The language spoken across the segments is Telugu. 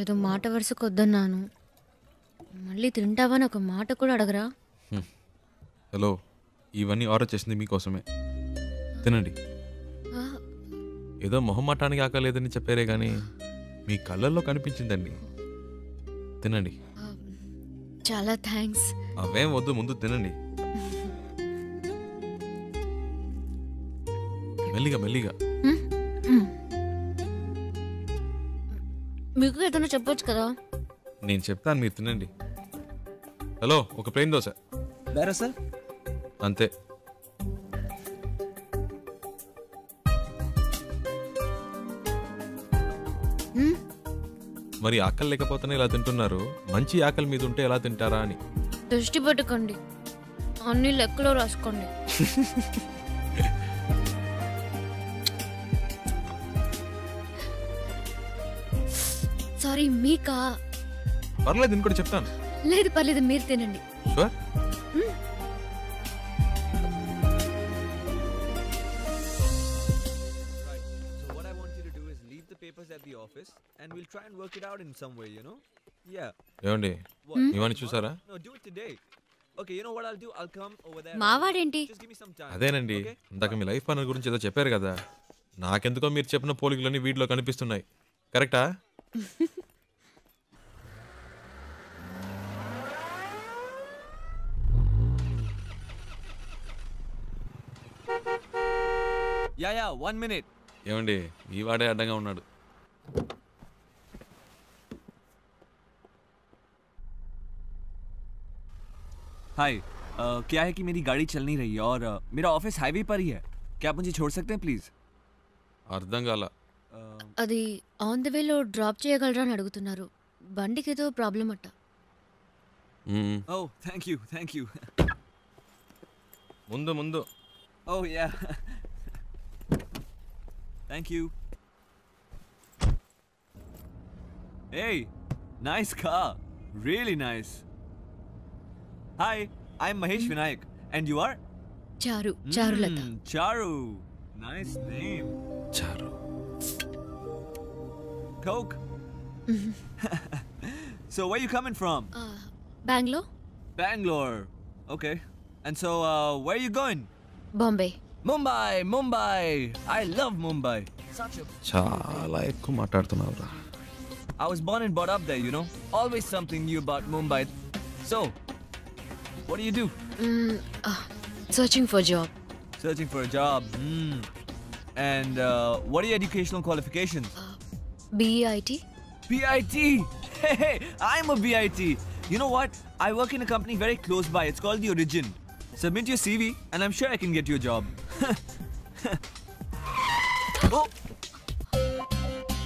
ఏదో మాట వరుసకు వద్దన్నాను, మళ్ళీ తింటావని ఒక మాట కూడా అడగరా? హలో, ఇవన్నీ ఆర్డర్ చేసింది మీకోసమే, తినండి. ఏదో మొహమాటానికి ఆకలేదని చెప్పారే కానీ మీ కళ్ళల్లో కనిపించిందండి. తినండి. చాలా థ్యాంక్స్. అవేం వద్దు, ముందు తినండి. మెల్లిగా మెల్లిగా. మీకు ఏదైనా చెప్పొచ్చు కదా. నేను చెప్తాను, మీరు తినండి. హలో, ఒక ప్లేన్ దోశ. సార్ అంతే. మరి ఆకలి లేకపోతేనే ఇలా తింటున్నారు, మంచి ఆకలి మీద ఉంటే ఎలా తింటారా అని. దృష్టి పెట్టుకోండి, అన్ని లెక్కలో రాసుకోండి. సారీ, మీకా? పర్లేదు, ఇంకోటి చెప్తాను. లేదు పర్లేదు, మీరు తినండి. షూర్. ఏమండి, ఇవన్నీ చూసారా? మావాడేంటి? అదేనండి, ఇందాక మీ లైఫ్ పార్ట్నర్ గురించి ఏదో చెప్పారు కదా, నాకెందుకో మీరు చెప్పిన పోలికలన్నీ వీటిలో కనిపిస్తున్నాయి. కరెక్టా? Yeah 1 minute. ఏమండి, ఈ వాడే అడ్డంగా ఉన్నాడు. हाय, क्या है कि मेरी गाड़ी चल नहीं रही है और मेरा ऑफिस हाईवे पर ही है. क्या आप मुझे छोड़ सकते हैं प्लीज? అర్థం కాల. అది ఆన్ ద వేలో డ్రాప్ చేయగలరా అని అడుగుతున్నారు. బండికి ఏదో ప్రాబ్లం అట్ట. Oh thank you. ముందు ముందు. Oh yeah, thank you. Hey, nice car. Really nice. Hi, I'm Mahesh Vinayak. And you are? Charulata. Charu. Nice name. చారు. Coke. So where you coming from? Bengaluru. Bangalore. Okay. And so where are you going? Bombay. Mumbai. I love Mumbai. చాలా ఎక్కువ మాట్లాడుతున్నావురా. I was born and brought up there, you know. Always something new about Mumbai. So, what do you do? Searching for job. Searching for a job. And what are your educational qualifications? BIT. BIT. Hey, I'm a BIT. You know what? I work in a company very close by. It's called The Origin. Submit your CV and I'm sure I can get you a job. Oh.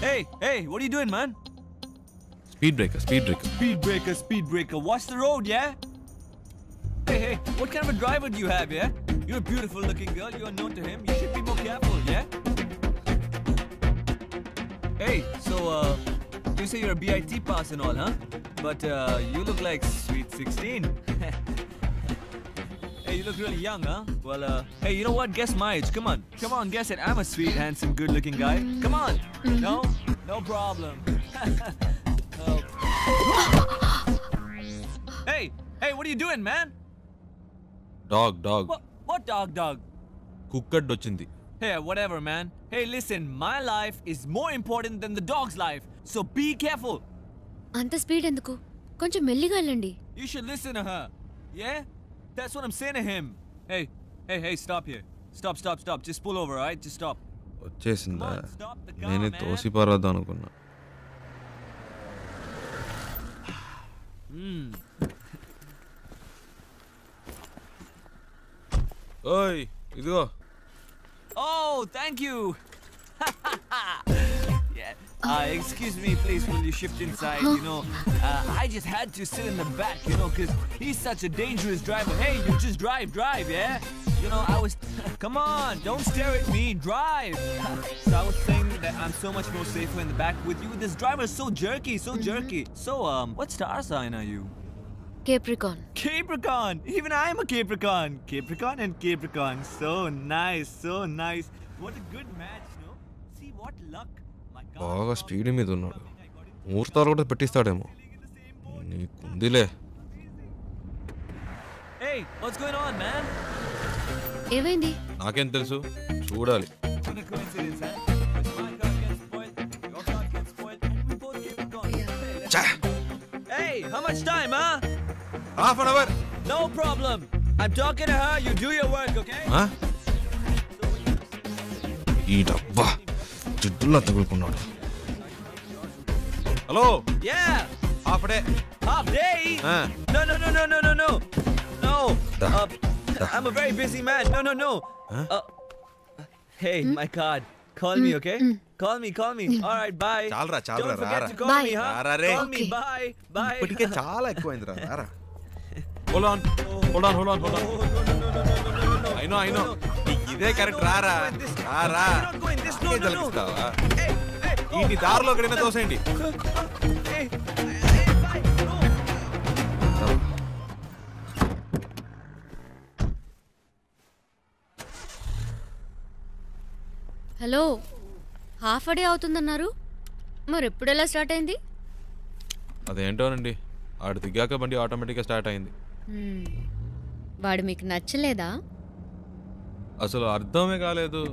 Hey, what are you doing, man? Speed breaker. Speed breaker. Watch the road, yeah? Hey, what kind of a driver do you have, yeah? You're a beautiful looking girl. You're known to him. You should be more careful, yeah? Hey, so, you say you're a BIT pass and all, huh? But, you look like sweet 16. Hey, you look really young, huh? Well, hey, you know what? Guess my age. Come on, guess it. I'm a sweet, handsome, good-looking guy. Come on. No problem. Hey, what are you doing, man? Dog. What dog? Cooked వచ్చింది. Hey, whatever, man. Hey, listen, my life is more important than the dog's life. So be careful. అంత స్పీడ్ ఎందుకు? కొంచెం మెల్లిగా వెళ్ళండి. You should listen to her. Yeah? That's what I'm saying to him. Hey, stop here. Stop. Just pull over, alright? Just stop. వచ్చేసిందా? నేనే తోసిపారద్దు అనుకున్నా. ఓయ్, ఇదిగో. Oh, thank you. Yeah. Excuse me, please, will you shift inside? You know, I just had to sit in the back, you know, because he's such a dangerous driver. Hey, you just drive, yeah? You know, I was... Come on, don't stare at me, drive! So I was saying that I'm so much more safer in the back with you. This driver is so jerky. So, what star sign are you? Capricorn. Even I'm a Capricorn. Capricorn. So nice. What a good match, no? See what luck. My God. బాగా స్పీడ్ మీద ఉన్నాడు. ముహూర్తాలు కూడా పెట్టిస్తాడేమో. నీకుందిలే. Hey, what's going on, man? ఏమైంది? నాకేం తెలుసు, చూడాలి. What a coincidence, huh? If my car gets spoiled, your car gets spoiled, and we both keep it going. Hey, how much time, huh? Half an hour. No problem. I'm talking to her. You do your work, okay? ఈ డబ్బా జిడ్డులా తగులుకున్నాడు. Hello. Yeah. Half day. Half day? No. No. Da. I'm a very busy man. No. Hey, my card. Call me, okay? Call me. All right, bye. చాలరా Don't forget రారా. to call Bye. me, huh? రారా రే. Call me. Okay. Bye. ఇప్పటికే చాలా ఎక్కువైందిరా. రారా. Hold on. I know. ఇదే కరెక్ట్. రారా. You're not going this. No. తలపిస్తావా? Hey. ఈ దారిలో ఎక్కడైనా తోసేయండి. Hey, bye. No. Hello, half day అవుతుందన్నారు, మరి ఎప్పుడు ఎలా స్టార్ట్ అయింది? అదేంటోనండి, ఆడు దిగాక బండి ఆటోమేటిక్గా స్టార్ట్ అయింది. వాడు మీకు నచ్చలేదా? అసలు అర్థమే కాలేదు.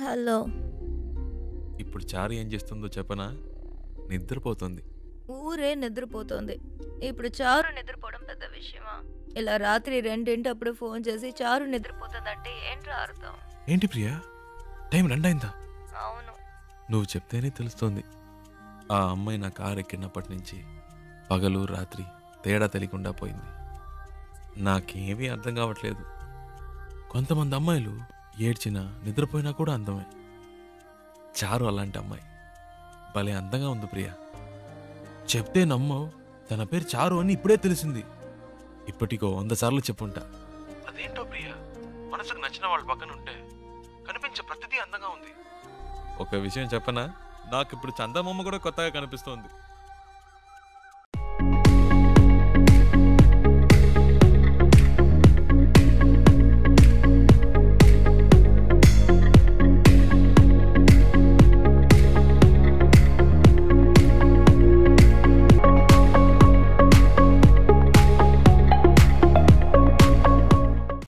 హలో. ఇప్పుడు చారు ఏం చేస్తుందో చెప్పనా? నిద్రపోతుంది. ఊరే నిద్రపోతోంది. ఇప్పుడు చారు నిద్రపోవడం పెద్ద విషయమా? ఇలా రాత్రి 2 ఫోన్ చేసి చారు నిద్రపోతుందంటే ఏంట్రా అర్థం? ఏంటి ప్రియా, టైం 2 అయిందా? అవును. నువ్వు చెప్తేనే తెలుస్తోంది. ఆ అమ్మాయి నా కారు ఎక్కినప్పటి నుంచి పగలు రాత్రి తేడా తెలియకుండా పోయింది. నాకేమీ అర్థం కావట్లేదు. కొంతమంది అమ్మాయిలు ఏడ్చినా నిద్రపోయినా కూడా అందమే. చారు అలాంటి అమ్మాయి. భలే అందంగా ఉంది ప్రియా. చెప్తే నమ్మవు, తన పేరు చారు అని ఇప్పుడే తెలిసింది. ఇప్పటికో 100 సార్లు చెప్పుంటా. అదేంటో ప్రియా, మనసుకు నచ్చిన వాళ్ళ పక్కన ఉంటే కనిపించే ప్రతిదీ అందంగా ఉంది. ఒక విషయం చెప్పనా, నాకు ఇప్పుడు చందమామ కూడా కొత్తగా కనిపిస్తోంది.